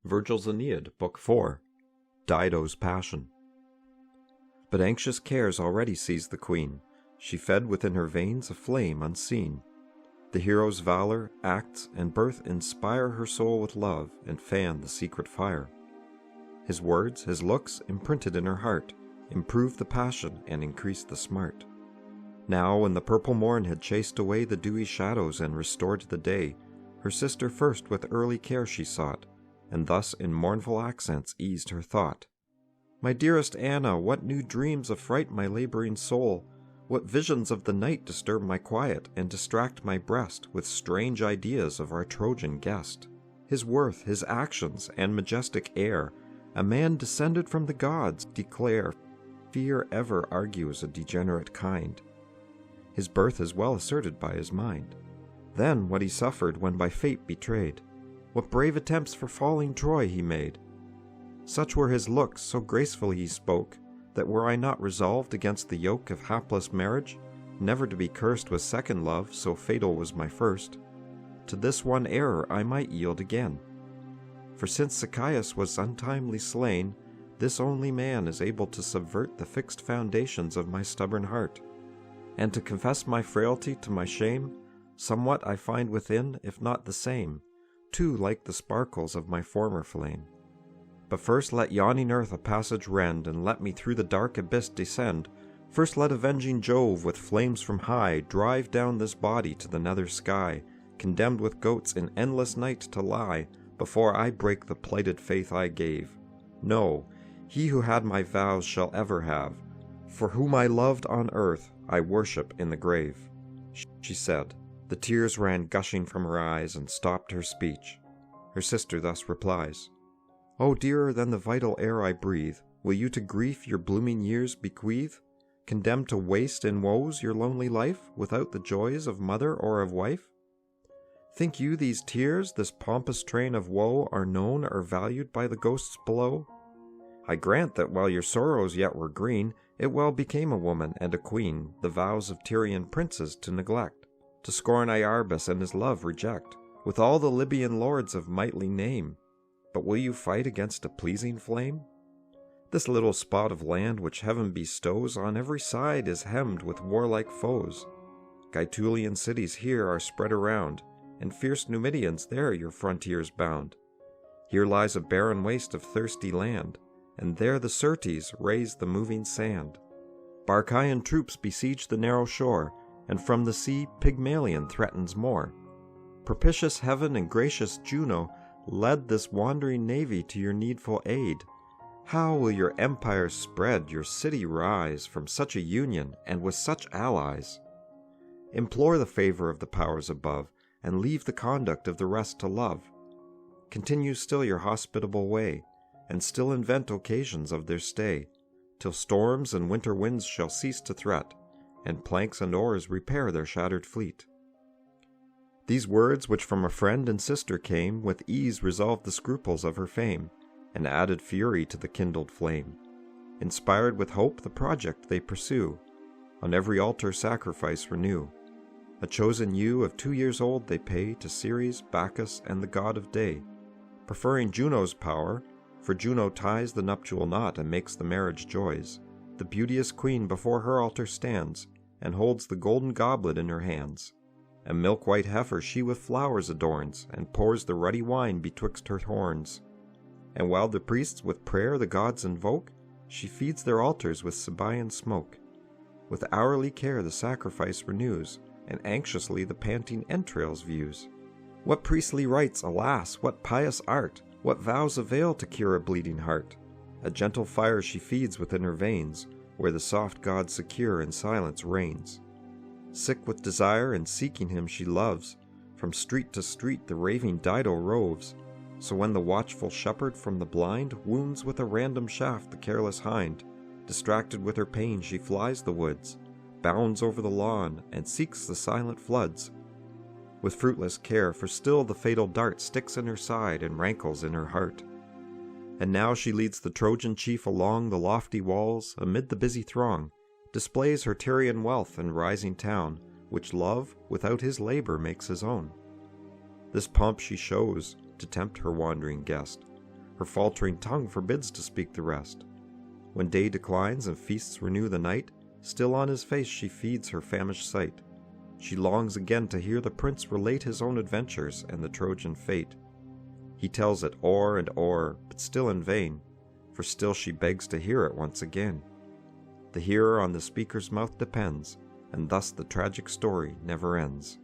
Virgil's Aeneid, Book 4, Dido's Passion. But anxious cares already seized the queen. She fed within her veins a flame unseen. The hero's valor, acts, and birth inspire her soul with love and fan the secret fire. His words, his looks, imprinted in her heart, improved the passion and increased the smart. Now, when the purple morn had chased away the dewy shadows and restored the day, her sister first with early care she sought, and thus in mournful accents eased her thought. "My dearest Anna, what new dreams affright my laboring soul? What visions of the night disturb my quiet and distract my breast with strange ideas of our Trojan guest? His worth, his actions, and majestic air, a man descended from the gods, declare. Fear ever argues a degenerate kind. His birth is well asserted by his mind. Then what he suffered when by fate betrayed, what brave attempts for falling Troy he made. Such were his looks, so gracefully he spoke, that were I not resolved against the yoke of hapless marriage, never to be cursed with second love, so fatal was my first, to this one error I might yield again. For since Zacchaeus was untimely slain, this only man is able to subvert the fixed foundations of my stubborn heart. And to confess my frailty to my shame, somewhat I find within, if not the same, too like the sparkles of my former flame. But first let yawning earth a passage rend, and let me through the dark abyss descend. First let avenging Jove with flames from high drive down this body to the nether sky, condemned with goats in endless night to lie, before I break the plighted faith I gave. No, he who had my vows shall ever have, for whom I loved on earth I worship in the grave." She said. The tears ran gushing from her eyes and stopped her speech. Her sister thus replies, "O dearer than the vital air I breathe, will you to grief your blooming years bequeath, condemned to waste in woes your lonely life, without the joys of mother or of wife? Think you these tears, this pompous train of woe, are known or valued by the ghosts below? I grant that while your sorrows yet were green, it well became a woman and a queen the vows of Tyrian princes to neglect, to scorn Iarbas and his love reject, with all the Libyan lords of knightly name. But will you fight against a pleasing flame? This little spot of land which heaven bestows on every side is hemmed with warlike foes. Gaetulian cities here are spread around, and fierce Numidians there your frontiers bound. Here lies a barren waste of thirsty land, and there the Syrtes raise the moving sand. Barcaean troops besiege the narrow shore, and from the sea Pygmalion threatens more. Propitious heaven and gracious Juno led this wandering navy to your needful aid. How will your empire spread, your city rise, from such a union and with such allies? Implore the favor of the powers above, and leave the conduct of the rest to love. Continue still your hospitable way, and still invent occasions of their stay, till storms and winter winds shall cease to threat, and planks and oars repair their shattered fleet." These words, which from a friend and sister came, with ease resolved the scruples of her fame, and added fury to the kindled flame. Inspired with hope, the project they pursue, on every altar sacrifice renew. A chosen ewe of 2 years old they pay to Ceres, Bacchus, and the god of day, preferring Juno's power, for Juno ties the nuptial knot and makes the marriage joys. The beauteous queen before her altar stands, and holds the golden goblet in her hands. A milk-white heifer she with flowers adorns, and pours the ruddy wine betwixt her horns. And while the priests with prayer the gods invoke, she feeds their altars with Sabaean smoke. With hourly care the sacrifice renews, and anxiously the panting entrails views. What priestly rites, alas, what pious art, what vows avail to cure a bleeding heart? A gentle fire she feeds within her veins, where the soft god secure in silence reigns. Sick with desire and seeking him she loves, from street to street the raving Dido roves. So when the watchful shepherd from the blind wounds with a random shaft the careless hind, distracted with her pain she flies the woods, bounds over the lawn, and seeks the silent floods. With fruitless care, for still the fatal dart sticks in her side and rankles in her heart. And now she leads the Trojan chief along the lofty walls, amid the busy throng, displays her Tyrian wealth and rising town, which love, without his labor, makes his own. This pomp she shows, to tempt her wandering guest, Her faltering tongue forbids to speak the rest. When day declines and feasts renew the night, still on his face she feeds her famished sight. She longs again to hear the prince relate his own adventures and the Trojan fate. He tells it o'er and o'er, but still in vain, for still she begs to hear it once again. The hearer on the speaker's mouth depends, and thus the tragic story never ends.